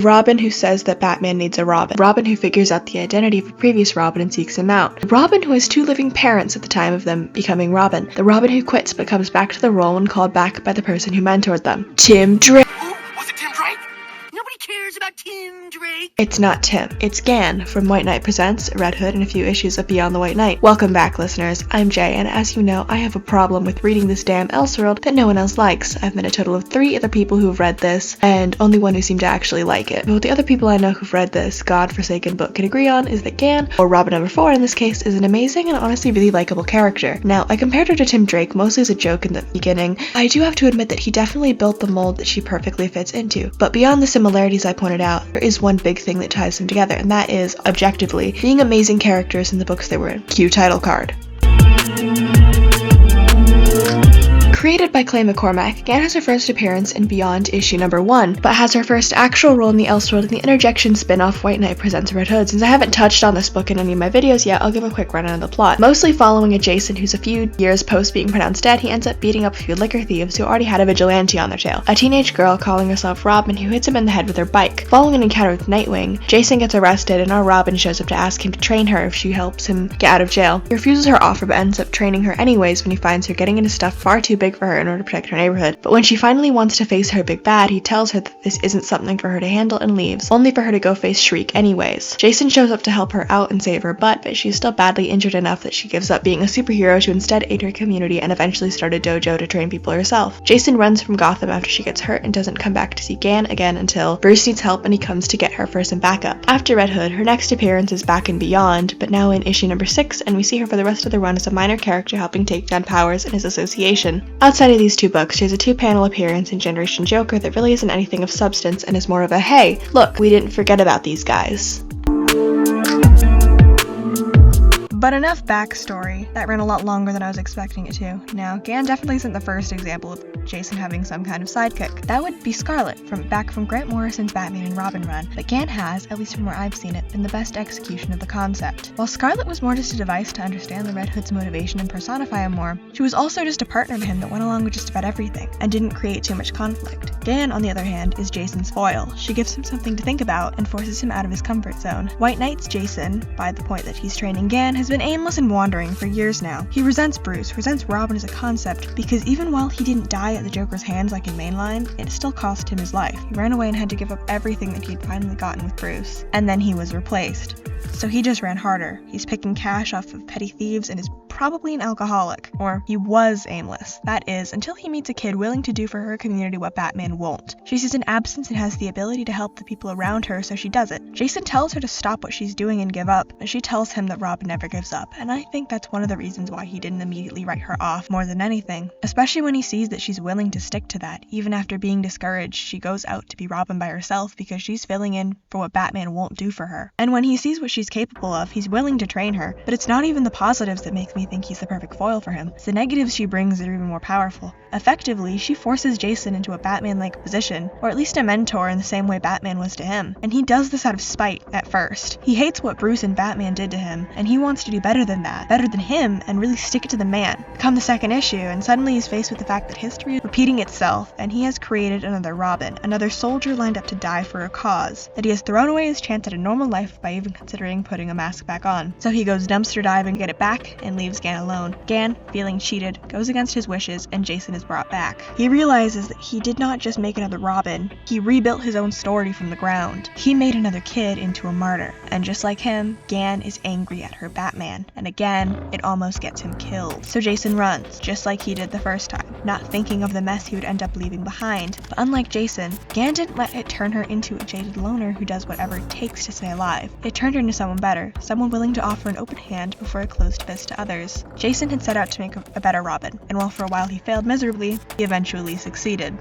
Robin who says that Batman needs a Robin. Robin who figures out the identity of a previous Robin and seeks him out. The Robin who has 2 living parents at the time of them becoming Robin. The Robin who quits but comes back to the role when called back by the person who mentored them. Tim Drake. Was it Tim Drake? Nobody cares about Tim Drake. It's not Tim. It's Gan from White Knight Presents, Red Hood, and a few issues of Beyond the White Knight. Welcome back, listeners. I'm Jay, and as you know, I have a problem with reading this damn Elseworld that no one else likes. I've met a total of 3 other people who've read this, and only one who seemed to actually like it. But what the other people I know who've read this godforsaken book can agree on is that Gan, or Robin number 4 in this case, is an amazing and honestly really likable character. Now, I compared her to Tim Drake mostly as a joke in the beginning. I do have to admit that he definitely built the mold that she perfectly fits into. But beyond the similarities I pointed out, there is one big thing that ties them together, and that is, objectively, being amazing characters in the books they were in. Cue title card. Created by Clay McCormack, Gan has her first appearance in Beyond issue number 1, but has her first actual role in the Elseworld in the interjection spin-off White Knight Presents Red Hood. Since I haven't touched on this book in any of my videos yet, I'll give a quick rundown of the plot. Mostly following a Jason who's a few years post being pronounced dead, he ends up beating up a few liquor thieves who already had a vigilante on their tail. A teenage girl calling herself Robin who hits him in the head with her bike. Following an encounter with Nightwing, Jason gets arrested and our Robin shows up to ask him to train her if she helps him get out of jail. He refuses her offer but ends up training her anyways when he finds her getting into stuff far too big for her in order to protect her neighborhood. But when she finally wants to face her big bad, he tells her that this isn't something for her to handle and leaves, only for her to go face Shriek anyways. Jason shows up to help her out and save her butt, but she's still badly injured enough that she gives up being a superhero to instead aid her community and eventually start a dojo to train people herself. Jason runs from Gotham after she gets hurt and doesn't come back to see Gan again until Bruce needs help and he comes to get her for some backup. After Red Hood, her next appearance is back in Beyond, but now in issue number 6, and we see her for the rest of the run as a minor character helping take down Powers and his association. Outside of these 2 books, she has a 2-panel appearance in Generation Joker that really isn't anything of substance and is more of a, hey, look, we didn't forget about these guys. But enough backstory. That ran a lot longer than I was expecting it to. Now, Gan definitely isn't the first example of Jason having some kind of sidekick. That would be Scarlet, back from Grant Morrison's Batman and Robin run. But Gan has, at least from where I've seen it, been the best execution of the concept. While Scarlet was more just a device to understand the Red Hood's motivation and personify him more, she was also just a partner to him that went along with just about everything, and didn't create too much conflict. Gan, on the other hand, is Jason's foil. She gives him something to think about and forces him out of his comfort zone. White Knight's Jason, by the point that he's training Gan, has been aimless and wandering for years now. He resents Bruce, resents Robin as a concept, because even while he didn't die at the Joker's hands like in Mainline, it still cost him his life. He ran away and had to give up everything that he'd finally gotten with Bruce. And then he was replaced. So he just ran harder. He's picking cash off of petty thieves and is probably an alcoholic. Or he was aimless. That is, until he meets a kid willing to do for her community what Batman won't. She sees an absence and has the ability to help the people around her, so she does it. Jason tells her to stop what she's doing and give up, but she tells him that Robin never gives up, and I think that's one of the reasons why he didn't immediately write her off more than anything. Especially when he sees that she's willing to stick to that. Even after being discouraged, she goes out to be Robin by herself because she's filling in for what Batman won't do for her. And when he sees what she's capable of, he's willing to train her, but it's not even the positives that make me think he's the perfect foil for him. It's the negatives she brings that are even more powerful. Effectively, she forces Jason into a Batman-like position, or at least a mentor in the same way Batman was to him. And he does this out of spite at first. He hates what Bruce and Batman did to him, and he wants to do better than that, better than him, and really stick it to the man. Come the second issue, and suddenly he's faced with the fact that history is repeating itself, and he has created another Robin, another soldier lined up to die for a cause, that he has thrown away his chance at a normal life by even considering putting a mask back on. So he goes dumpster diving to get it back, and leaves Gan alone. Gan, feeling cheated, goes against his wishes, and Jason is brought back. He realizes that he did not just make another Robin, he rebuilt his own story from the ground. He made another kid into a martyr, and just like him, Gan is angry at her Batman, and again, it almost gets him killed. So Jason runs, just like he did the first time, not thinking of the mess he would end up leaving behind. But unlike Jason, Gan didn't let it turn her into a jaded loner who does whatever it takes to stay alive. It turned her into someone better, someone willing to offer an open hand before a closed fist to others. Jason had set out to make a better Robin, and while for a while he failed miserably, he eventually succeeded.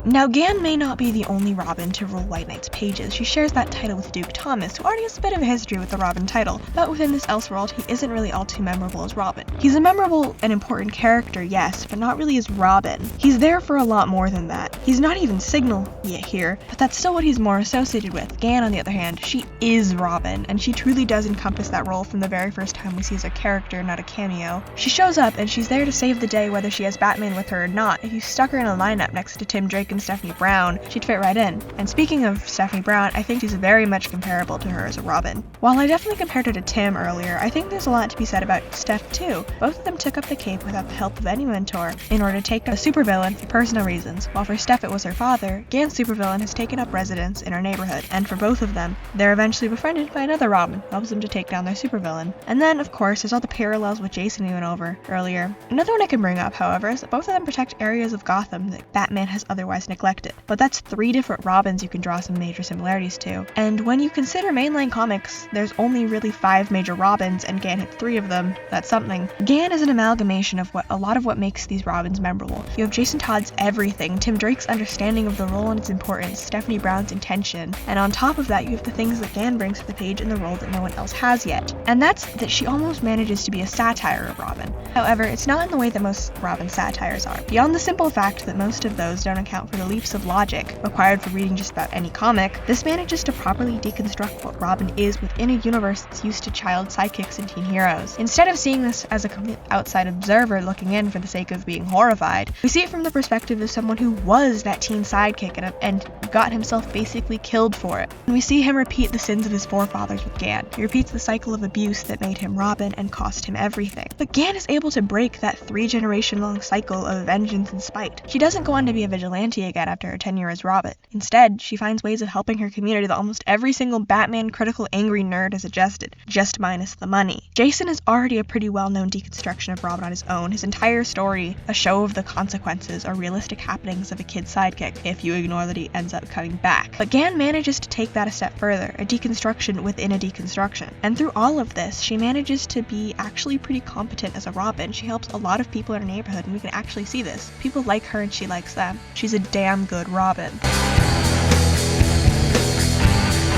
Now, Gan may not be the only Robin to rule White Knight's pages. She shares that title with Duke Thomas, who already has a bit of a history with the Robin title, but within this Elseworld, he isn't really all too memorable as Robin. He's a memorable and important character, yes, but not really as Robin. He's there for a lot more than that. He's not even Signal yet here, but that's still what he's more associated with. Gan, on the other hand, she is Robin, and she truly does encompass that role from the very first time we see as a character, not a cameo. She shows up, and she's there to save the day whether she has Batman with her or not. If you stuck her in a lineup next to Tim Drake and Stephanie Brown, she'd fit right in. And speaking of Stephanie Brown, I think she's very much comparable to her as a Robin. While I definitely compared her to Tim earlier, I think there's a lot to be said about Steph too. Both of them took up the cape without the help of any mentor in order to take down a supervillain for personal reasons. While for Steph it was her father, Gant's supervillain has taken up residence in our neighborhood, and for both of them, they're eventually befriended by another Robin who helps them to take down their supervillain. And then, of course, there's all the parallels with Jason we went over earlier. Another one I can bring up, however, is that both of them protect areas of Gotham that Batman has otherwise neglected. But that's 3 different Robins you can draw some major similarities to. And when you consider mainline comics, there's only really 5 major Robins, and Gant had 3 of them. That's something. Gant is an amalgamation of a lot of what makes these Robins memorable. You have Jason Todd's everything, Tim Drake's understanding of the role and its importance, Stephanie Brown's intention, and on top of that you have the things that Gant brings to the page in the role that no one else has yet. And that's that she almost manages to be a satire of Robin. However, it's not in the way that most Robin satires are. Beyond the simple fact that most of those don't account for the leaps of logic required for reading just about any comic, this manages to properly deconstruct what Robin is within a universe that's used to child sidekicks and teen heroes. Instead of seeing this as a complete outside observer looking in for the sake of being horrified, we see it from the perspective of someone who was that teen sidekick and got himself basically killed for it. And we see him repeat the sins of his forefathers with Gant. He repeats the cycle of abuse that made him Robin and cost him everything. But Gant is able to break that 3-generation-long cycle of vengeance and spite. She doesn't go on to be a vigilante again after her tenure as Robin. Instead, she finds ways of helping her community that almost every single Batman critical angry nerd has suggested, just minus the money. Jason is already a pretty well-known deconstruction of Robin on his own. His entire story, a show of the consequences or realistic happenings of a kid's sidekick, if you ignore that he ends up coming back. But Gant manages to take that a step further, a deconstruction within a deconstruction. And through all of this, she manages to be actually pretty competent as a Robin. She helps a lot of people in her neighborhood, and we can actually see this. People like her and she likes them. She's a damn good Robin.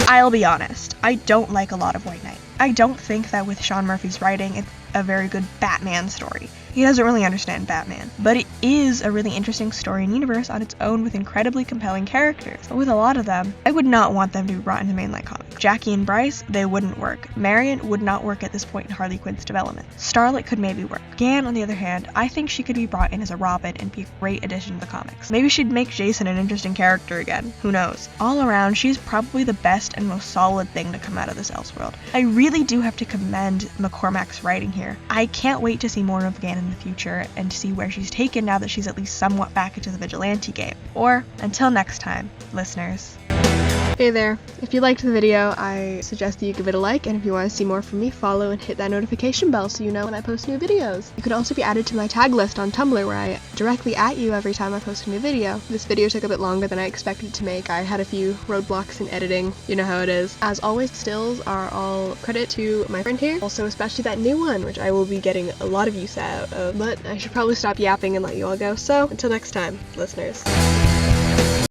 I'll be honest, I don't like a lot of White Knight. I don't think that with Sean Murphy's writing, it's a very good Batman story. He doesn't really understand Batman, but it is a really interesting story and universe on its own with incredibly compelling characters. But with a lot of them, I would not want them to be brought into mainline comics. Jackie and Bryce, they wouldn't work. Marion would not work at this point in Harley Quinn's development. Starlet could maybe work. Gant, on the other hand, I think she could be brought in as a Robin and be a great addition to the comics. Maybe she'd make Jason an interesting character again. Who knows? All around, she's probably the best and most solid thing to come out of this Elseworld. I really do have to commend McCormack's writing here. I can't wait to see more of Gant in the future and to see where she's taken now that she's at least somewhat back into the vigilante game. Or, until next time, listeners. Hey there, if you liked the video, I suggest that you give it a like, and if you want to see more from me, follow and hit that notification bell so you know when I post new videos. You could also be added to my tag list on Tumblr where I directly at you every time I post a new video. This video took a bit longer than I expected to make. I had a few roadblocks in editing, you know how it is. As always, stills are all credit to my friend here, also especially that new one, which I will be getting a lot of use out of, but I should probably stop yapping and let you all go, so until next time, listeners.